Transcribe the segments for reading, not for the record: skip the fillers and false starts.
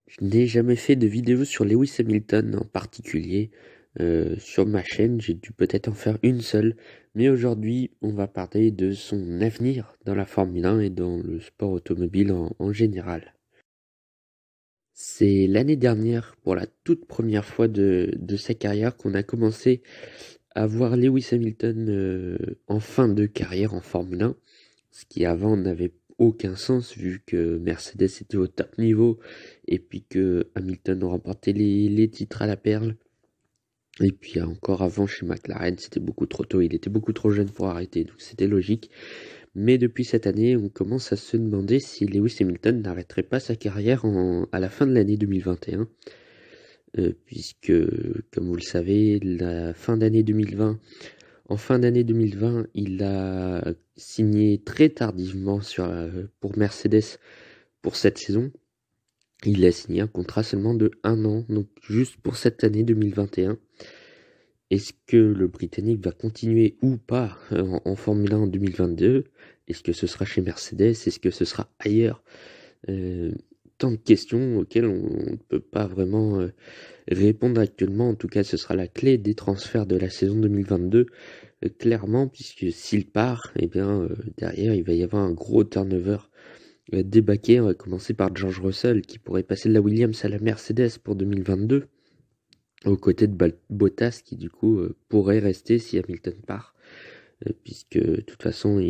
Je n'ai jamais fait de vidéo sur Lewis Hamilton en particulier. Sur ma chaîne, j'ai dû peut-être en faire une seule. Mais aujourd'hui, on va parler de son avenir dans la Formule 1 et dans le sport automobile en général. C'est l'année dernière, pour la toute première fois de sa carrière, qu'on a commencé à voir Lewis Hamilton en fin de carrière en Formule 1. Ce qui avant n'avait aucun sens vu que Mercedes était au top niveau et puis que Hamilton remportait les titres à la perle. Et puis encore avant chez McLaren, c'était beaucoup trop tôt, il était beaucoup trop jeune pour arrêter, donc c'était logique. Mais depuis cette année, on commence à se demander si Lewis Hamilton n'arrêterait pas sa carrière à la fin de l'année 2021. Puisque, comme vous le savez, la fin d'année 2020, en fin d'année 2020, il a signé très tardivement pour Mercedes pour cette saison. Il a signé un contrat seulement de 1 an, donc juste pour cette année 2021. Est-ce que le Britannique va continuer ou pas en Formule 1 en 2022? Est-ce que ce sera chez Mercedes? Est-ce que ce sera ailleurs? Euh, Tant de questions auxquelles on ne peut pas vraiment répondre actuellement. En tout cas, ce sera la clé des transferts de la saison 2022, clairement, puisque s'il part, eh bien, derrière, il va y avoir un gros turnover des baquets. On va commencer par George Russell, qui pourrait passer de la Williams à la Mercedes pour 2022, aux côtés de Bottas, qui du coup pourrait rester si Hamilton part. Puisque de toute façon,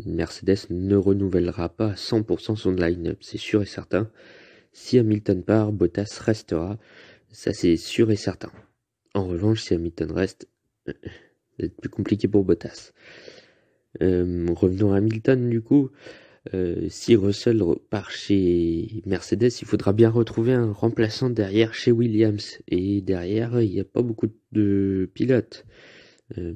Mercedes ne renouvellera pas à 100% son line-up, c'est sûr et certain. Si Hamilton part, Bottas restera, ça c'est sûr et certain. En revanche, si Hamilton reste, ça va être plus compliqué pour Bottas. Revenons à Hamilton du coup. Si Russell part chez Mercedes, il faudra bien retrouver un remplaçant derrière chez Williams. Et derrière, il n'y a pas beaucoup de pilotes. Euh,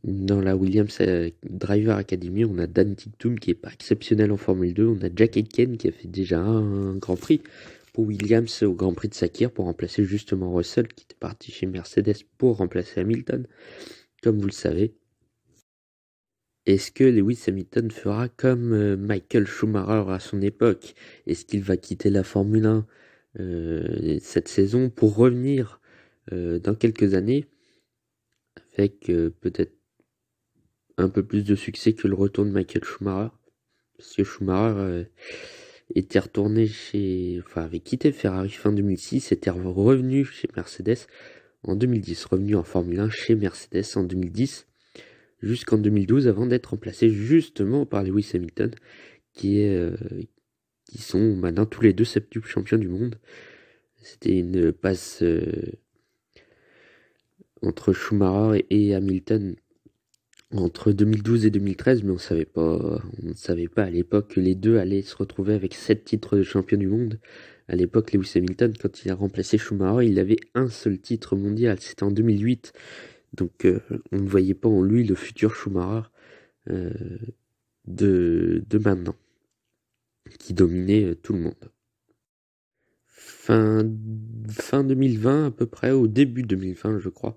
Dans la Williams Driver Academy, on a Dan Ticktum qui est pas exceptionnel en Formule 2. On a Jack Aitken qui a fait déjà un Grand Prix pour Williams au Grand Prix de Sakir pour remplacer justement Russell qui était parti chez Mercedes pour remplacer Hamilton, comme vous le savez. Est-ce que Lewis Hamilton fera comme Michael Schumacher à son époque? Est-ce qu'il va quitter la Formule 1 cette saison pour revenir dans quelques années avec peut-être un peu plus de succès que le retour de Michael Schumacher? Parce que Schumacher était retourné enfin avait quitté Ferrari fin 2006, était revenu chez Mercedes en 2010, revenu en Formule 1 chez Mercedes en 2010, jusqu'en 2012 avant d'être remplacé justement par Lewis Hamilton, qui sont maintenant tous les deux septuple champions du monde. C'était une passe entre Schumacher et Hamilton entre 2012 et 2013, mais on ne savait pas à l'époque que les deux allaient se retrouver avec 7 titres de champion du monde. À l'époque, Lewis Hamilton, quand il a remplacé Schumacher, il avait un seul titre mondial, c'était en 2008. Donc on ne voyait pas en lui le futur Schumacher euh, de maintenant, qui dominait tout le monde. Fin, fin 2020 à peu près, au début 2020 je crois,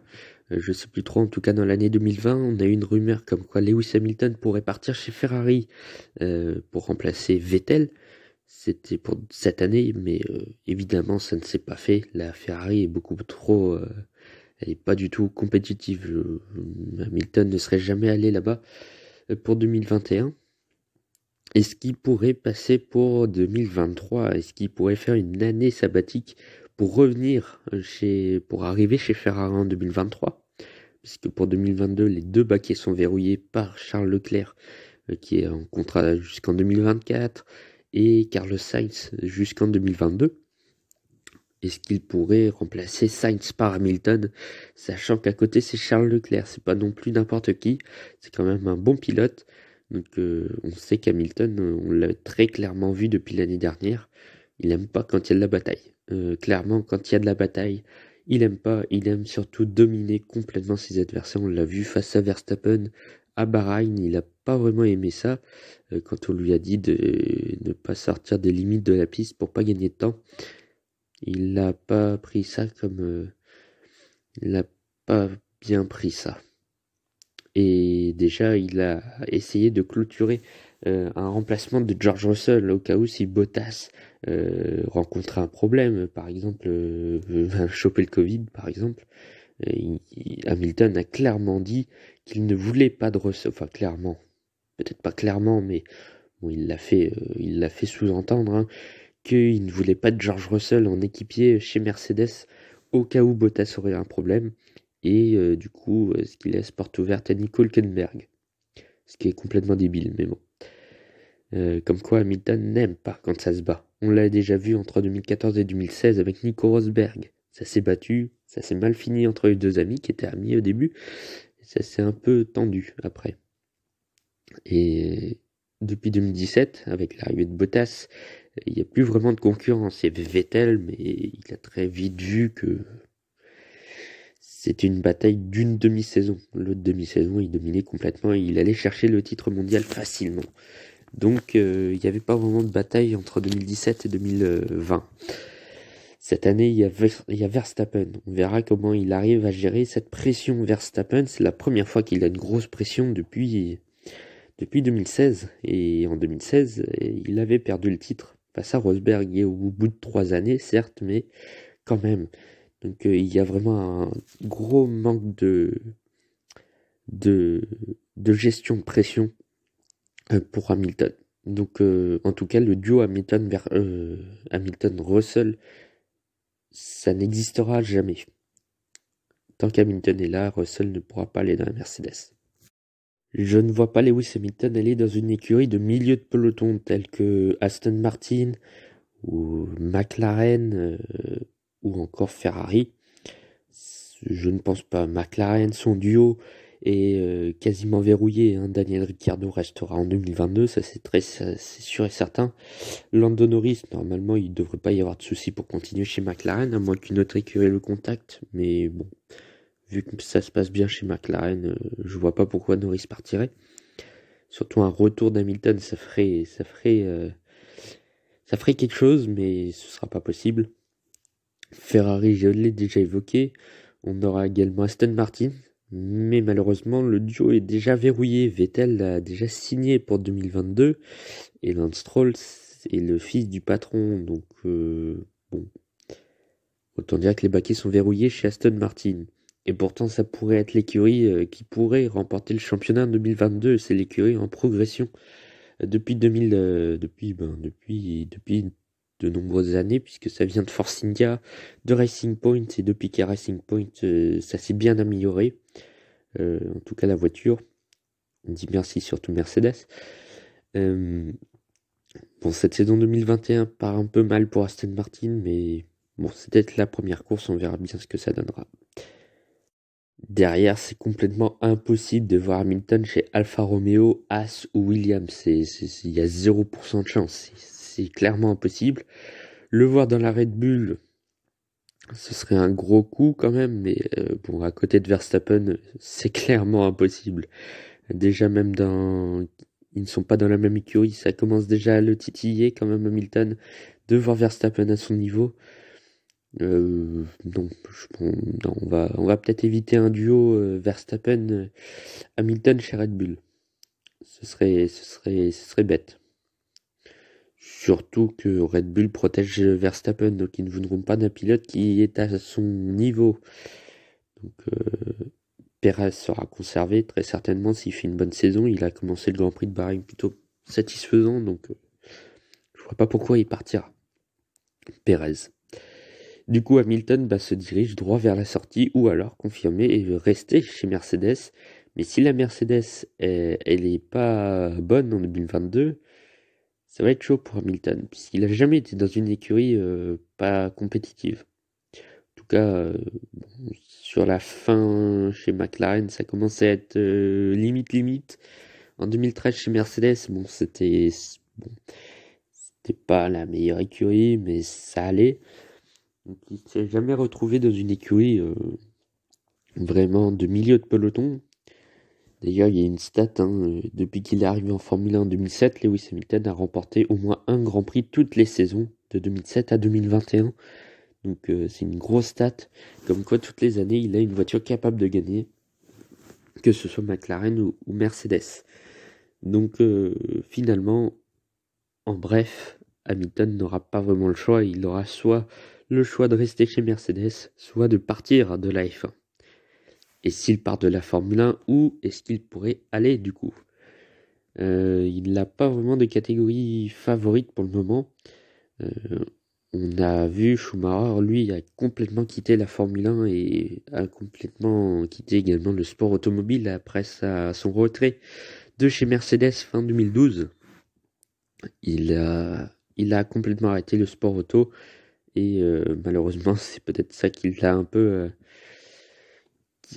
je sais plus trop, en tout cas dans l'année 2020, on a eu une rumeur comme quoi Lewis Hamilton pourrait partir chez Ferrari pour remplacer Vettel. C'était pour cette année, mais évidemment ça ne s'est pas fait. La Ferrari est beaucoup trop, elle est pas du tout compétitive. Hamilton ne serait jamais allé là-bas pour 2021. Est-ce qu'il pourrait passer pour 2023? Est-ce qu'il pourrait faire une année sabbatique pour revenir pour arriver chez Ferrari en 2023? Puisque pour 2022, les deux baquets sont verrouillés par Charles Leclerc, qui est en contrat jusqu'en 2024, et Carlos Sainz jusqu'en 2022. Est-ce qu'il pourrait remplacer Sainz par Hamilton, sachant qu'à côté c'est Charles Leclerc, c'est pas non plus n'importe qui, c'est quand même un bon pilote. Donc on sait qu'Hamilton, on l'a très clairement vu depuis l'année dernière, il aime pas quand il y a de la bataille. Clairement, quand il y a de la bataille, il aime pas, il aime surtout dominer complètement ses adversaires. On l'a vu face à Verstappen à Bahreïn, il a pas vraiment aimé ça, quand on lui a dit de ne pas sortir des limites de la piste pour pas gagner de temps. Il n'a pas pris ça comme... il n'a pas bien pris ça. Et déjà, il a essayé de clôturer un remplacement de George Russell au cas où si Bottas rencontrait un problème, par exemple, choper le Covid, par exemple. Hamilton a clairement dit qu'il ne voulait pas de Russell, enfin clairement, peut-être pas clairement, mais bon, il l'a fait sous-entendre, hein, qu'il ne voulait pas de George Russell en équipier chez Mercedes au cas où Bottas aurait un problème, et du coup, ce qui laisse porte ouverte à Nico Hülkenberg, ce qui est complètement débile, mais bon. Comme quoi Hamilton n'aime pas quand ça se bat. On l'a déjà vu entre 2014 et 2016 avec Nico Rosberg. Ça s'est battu, ça s'est mal fini entre les deux amis qui étaient amis au début, et ça s'est un peu tendu après. Et depuis 2017, avec l'arrivée de Bottas, il n'y a plus vraiment de concurrence. Il y avait Vettel, mais il a très vite vu que c'était une bataille d'une demi-saison. L'autre demi-saison, il dominait complètement et il allait chercher le titre mondial facilement. Donc il n'y avait pas vraiment de bataille entre 2017 et 2020. Cette année, il y a Verstappen. On verra comment il arrive à gérer cette pression Verstappen. C'est la première fois qu'il a une grosse pression depuis 2016. Et en 2016, il avait perdu le titre face à Rosberg et au bout de 3 années, certes, mais quand même. Donc il y a vraiment un gros manque de, de gestion de pression pour Hamilton. Donc en tout cas, le duo Hamilton-Russell, ça n'existera jamais. Tant qu'Hamilton est là, Russell ne pourra pas aller dans la Mercedes. Je ne vois pas Lewis Hamilton aller dans une écurie de milieu de peloton telle que Aston Martin ou McLaren ou encore Ferrari. Je ne pense pas. McLaren, son duo est quasiment verrouillé, hein. Daniel Ricciardo restera en 2022, ça c'est sûr et certain. Lando Norris, normalement, il ne devrait pas y avoir de soucis pour continuer chez McLaren, à moins qu'une autre écurie le contacte. Mais bon, vu que ça se passe bien chez McLaren, je vois pas pourquoi Norris partirait. Surtout un retour d'Hamilton, ça ferait quelque chose, mais ce sera pas possible. Ferrari, je l'ai déjà évoqué. On aura également Aston Martin, mais malheureusement, le duo est déjà verrouillé. Vettel l'a déjà signé pour 2022, et Lance Stroll est le fils du patron, donc bon. Autant dire que les baquets sont verrouillés chez Aston Martin. Et pourtant, ça pourrait être l'écurie qui pourrait remporter le championnat en 2022. C'est l'écurie en progression depuis depuis de nombreuses années, puisque ça vient de Force India, de Racing Point, et depuis qu'il y a Racing Point, ça s'est bien amélioré. En tout cas, la voiture. On dit merci surtout Mercedes. Euh, bon, cette saison 2021 part un peu mal pour Aston Martin, mais bon, c'est peut-être la première course, on verra bien ce que ça donnera. Derrière, c'est complètement impossible de voir Hamilton chez Alfa Romeo, Haas ou Williams. Il y a 0% de chance. C'est clairement impossible. Le voir dans la Red Bull, ce serait un gros coup quand même, mais bon, à côté de Verstappen, c'est clairement impossible. Déjà, même ils ne sont pas dans la même écurie, ça commence déjà à le titiller quand même Hamilton, de voir Verstappen à son niveau. Non, non, on va peut-être éviter un duo Verstappen-Hamilton chez Red Bull. Ce serait bête. Surtout que Red Bull protège Verstappen, donc ils ne voudront pas d'un pilote qui est à son niveau. Donc Perez sera conservé très certainement s'il fait une bonne saison. Il a commencé le Grand Prix de Bahreïn plutôt satisfaisant, donc je vois pas pourquoi il partira. Perez. Du coup, Hamilton se dirige droit vers la sortie ou alors confirmer et rester chez Mercedes. Mais si la Mercedes, elle est pas bonne en 2022, ça va être chaud pour Hamilton, puisqu'il a jamais été dans une écurie pas compétitive. En tout cas, bon, sur la fin chez McLaren, ça commençait à être limite. En 2013 chez Mercedes, bon, c'était pas la meilleure écurie, mais ça allait. Donc, il s'est jamais retrouvé dans une écurie vraiment de milieu de peloton. D'ailleurs, il y a une stat, hein, depuis qu'il est arrivé en Formule 1 en 2007, Lewis Hamilton a remporté au moins un Grand Prix toutes les saisons, de 2007 à 2021. Donc c'est une grosse stat, comme quoi toutes les années, il a une voiture capable de gagner, que ce soit McLaren ou Mercedes. Donc finalement, en bref, Hamilton n'aura pas vraiment le choix. Il aura soit le choix de rester chez Mercedes, soit de partir de la F1. Et s'il part de la Formule 1, où est-ce qu'il pourrait aller du coup? Il n'a pas vraiment de catégorie favorite pour le moment. Euh, on a vu Schumacher, lui, a complètement quitté la Formule 1 et a complètement quitté également le sport automobile après son retrait de chez Mercedes fin 2012. Il a complètement arrêté le sport auto et malheureusement, c'est peut-être ça qui l'a un peu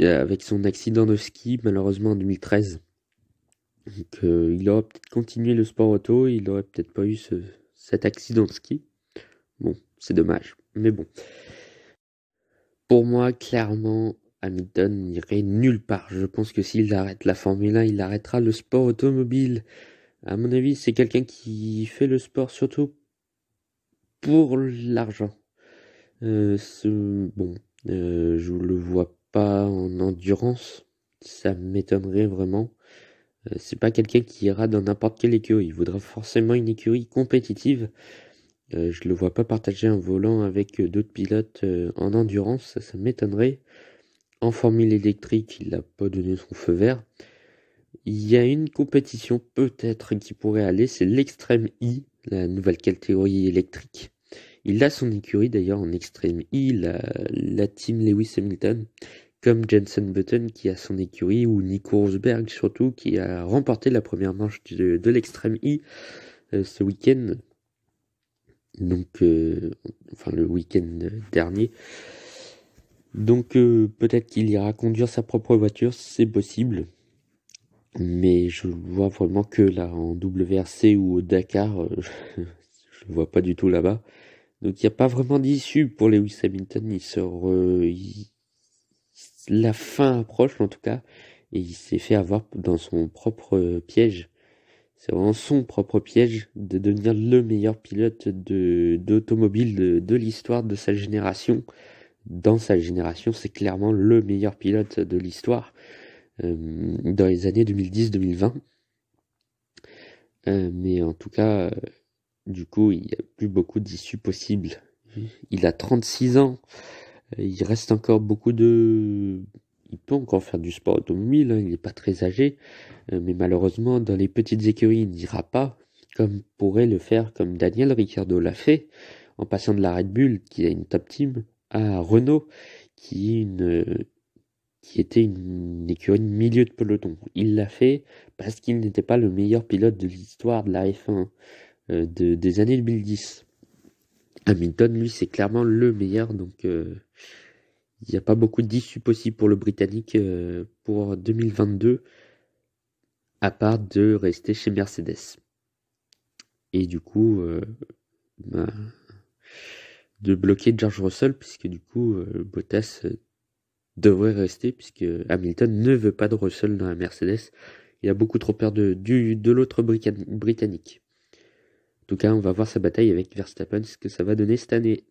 avec son accident de ski, malheureusement en 2013. Donc, il aurait peut-être continué le sport auto, il aurait peut-être pas eu cet accident de ski. Bon, c'est dommage, mais bon. Pour moi, clairement, Hamilton n'irait nulle part. Je pense que s'il arrête la Formule 1, il arrêtera le sport automobile. À mon avis, c'est quelqu'un qui fait le sport surtout pour l'argent. Bon, je le vois pas en endurance. Ça m'étonnerait vraiment. C'est pas quelqu'un qui ira dans n'importe quelle écurie. Il voudra forcément une écurie compétitive. Je le vois pas partager un volant avec d'autres pilotes en endurance. Ça m'étonnerait. En formule électrique, il n'a pas donné son feu vert. Il y a une compétition peut-être qui pourrait aller, c'est l'Extreme E, la nouvelle catégorie électrique. Il a son écurie d'ailleurs en Extreme E, la team Lewis Hamilton, comme Jenson Button qui a son écurie, ou Nico Rosberg surtout, qui a remporté la première manche de l'Extreme E ce week-end. Donc, enfin le week-end dernier. Donc peut-être qu'il ira conduire sa propre voiture, c'est possible. Mais je vois vraiment que là, en WRC ou au Dakar, je le vois pas du tout là-bas. Donc il n'y a pas vraiment d'issue pour Lewis Hamilton. La fin approche en tout cas, et il s'est fait avoir dans son propre piège. C'est vraiment son propre piège de devenir le meilleur pilote d'automobile de l'histoire de sa génération. Dans sa génération, c'est clairement le meilleur pilote de l'histoire dans les années 2010-2020. Mais en tout cas, du coup, il n'y a plus beaucoup d'issues possibles. Il a 36 ans. Il reste encore beaucoup de... Il peut encore faire du sport automobile, hein, il n'est pas très âgé. Mais malheureusement, dans les petites écuries, il n'ira pas, comme pourrait le faire, comme Daniel Ricciardo l'a fait, en passant de la Red Bull, qui a une top team, à Renault, qui était une écurie de milieu de peloton. Il l'a fait parce qu'il n'était pas le meilleur pilote de l'histoire de la F1 des années 2010. Hamilton, lui, c'est clairement le meilleur, donc il n'y a pas beaucoup d'issues possibles pour le Britannique pour 2022, à part de rester chez Mercedes. Et du coup, bah, de bloquer George Russell, puisque du coup, Bottas devrait rester, puisque Hamilton ne veut pas de Russell dans la Mercedes. Il a beaucoup trop peur de l'autre Britannique. En tout cas, on va voir sa bataille avec Verstappen, ce que ça va donner cette année.